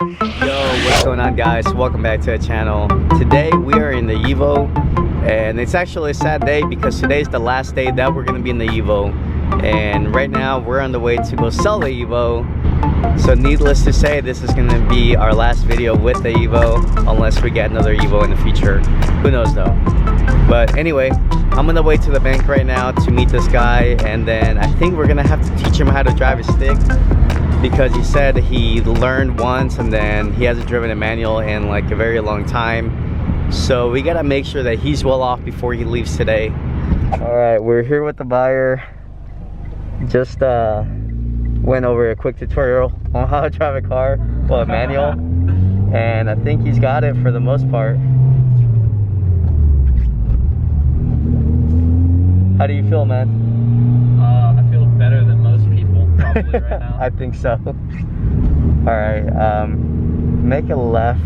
Yo, what's going on, guys? Welcome back to the channel. Today we are in the Evo, and it's actually a sad day because today's the last day that we're going to be in the Evo. And right now we're on the way to go sell the Evo. So needless to say, this is going to be our last video with the Evo, unless we get another Evo in the future. Who knows though. But anyway, I'm on the way to the bank right now to meet this guy, and then I think we're going to have to teach him how to drive a stick, because he said he learned once and then he hasn't driven a manual in like a very long time. So we gotta make sure that he's well off before he leaves today. All right, we're here with the buyer. Just went over a quick tutorial on how to drive a car, well, a manual, and I think he's got it for the most part. How do you feel, man? I feel better than most people probably right now. I think so. All right, make a left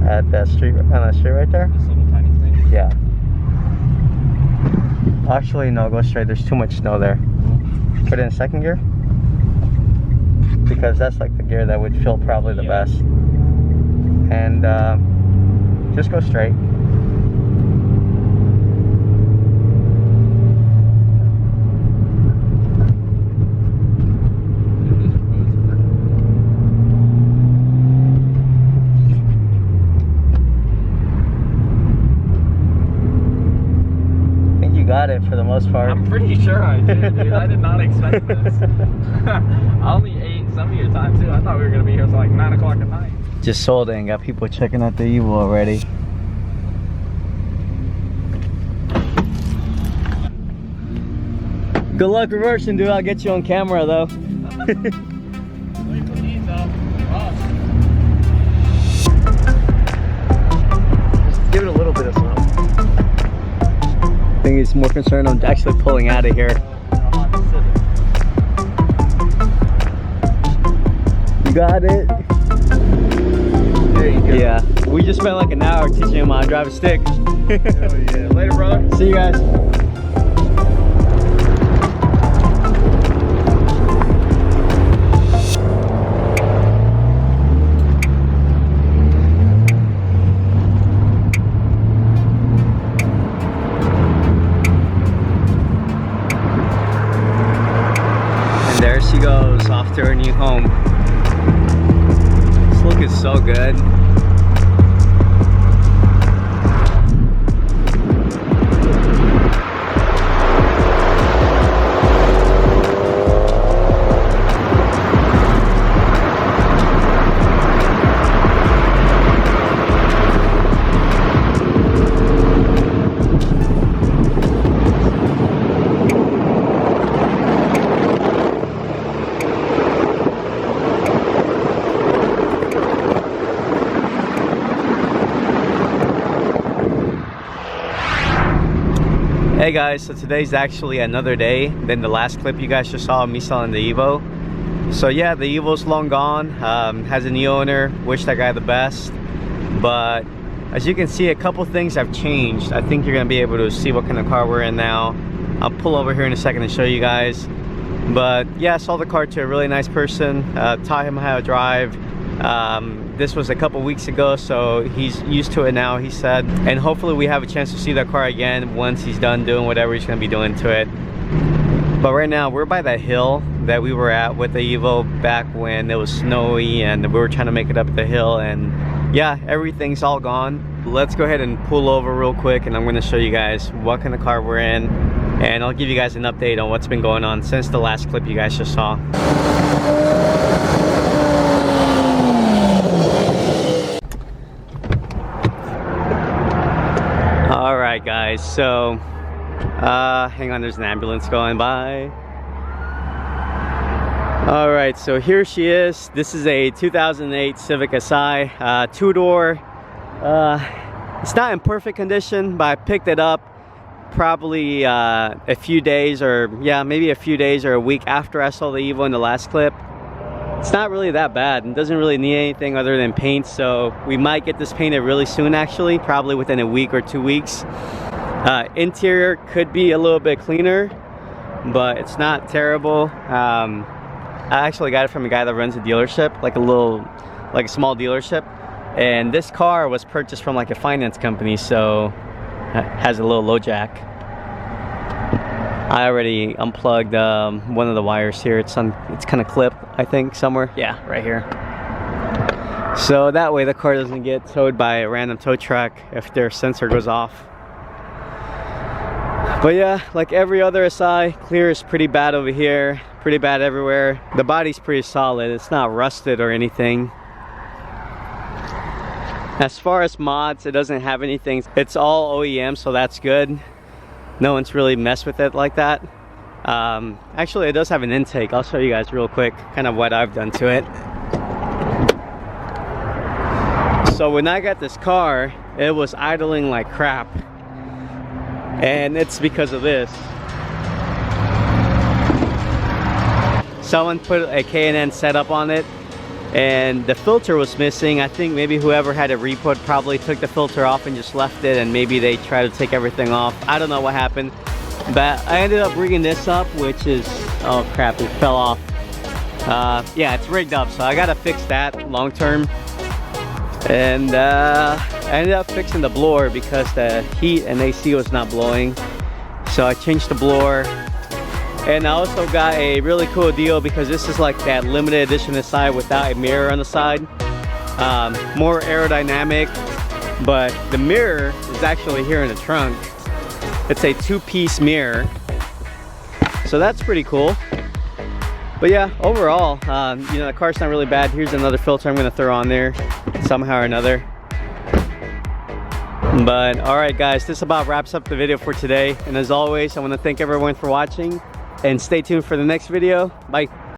at that street, on that street right there. This little tiny thing? Yeah. Actually, no, go straight. There's too much snow there. Put it in second gear, because that's like the gear that would feel probably the best. And just go straight. Got it for the most part. I'm pretty sure I did, dude. I did not expect this. I only ate some of your time too. I thought we were gonna be here till like 9 o'clock at night. Just sold it and got people checking out the Evo already. Good luck reversing, dude. I'll get you on camera though. Just give it a little bit of slow. I think he's more concerned on actually pulling out of here. You got it. There you go. Yeah, we just spent like an hour teaching him how to drive a stick. Hell yeah. Later, brother. See you guys. There she goes, off to her new home. It's looking so good. Hey guys, so today's actually another day than the last clip you guys just saw of me selling the Evo. So yeah, the Evo's long gone, has a new owner, wish that guy the best. But as you can see, a couple things have changed. I think you're gonna be able to see what kind of car we're in now. I'll pull over here in a second and show you guys. But yeah, I sold the car to a really nice person, taught him how to drive. This was a couple weeks ago, so he's used to it now, he said, and hopefully we have a chance to see that car again once he's done doing whatever he's going to be doing to it. But right now we're by that hill that we were at with the Evo back when it was snowy and we were trying to make it up the hill, and yeah, everything's all gone. Let's go ahead and pull over real quick and I'm going to show you guys what kind of car we're in, and I'll give you guys an update on what's been going on since the last clip you guys just saw. Alright guys, so hang on, there's an ambulance going by. Alright, so here she is. This is a 2008 Civic Si, two-door. It's not in perfect condition, but I picked it up probably a few days, or yeah, maybe a few days or a week after I saw the Evo in the last clip. It's not really that bad and doesn't really need anything other than paint, so we might get this painted really soon, actually, probably within a week or 2 weeks. Interior could be a little bit cleaner, but it's not terrible. I actually got it from a guy that runs a dealership, like a little like a small dealership, and this car was purchased from like a finance company, so has a little low jack. I already unplugged one of the wires here. It's kind of clipped, I think, somewhere. Yeah, right here. So that way the car doesn't get towed by a random tow truck if their sensor goes off. But yeah, like every other SI, clear is pretty bad over here, pretty bad everywhere. The body's pretty solid, it's not rusted or anything. As far as mods, it doesn't have anything. It's all OEM, so that's good. No one's really messed with it like that. Actually, it does have an intake. I'll show you guys real quick kind of what I've done to it. So when I got this car, it was idling like crap. And it's because of this. Someone put a K&N setup on it, and the filter was missing. I think maybe whoever had it re-put probably took the filter off and just left it, and maybe they tried to take everything off. I don't know what happened, but I ended up rigging this up, which is, oh crap, it fell off. Yeah, it's rigged up, so I gotta fix that long term. And I ended up fixing the blower because the heat and AC was not blowing, so I changed the blower. And I also got a really cool deal because this is like that limited edition SI without a mirror on the side. More aerodynamic, but the mirror is actually here in the trunk. It's a two-piece mirror, so that's pretty cool. But yeah, overall, you know, the car's not really bad. Here's another filter I'm gonna throw on there somehow or another. But all right guys, this about wraps up the video for today. And as always, I want to thank everyone for watching, and stay tuned for the next video. Bye.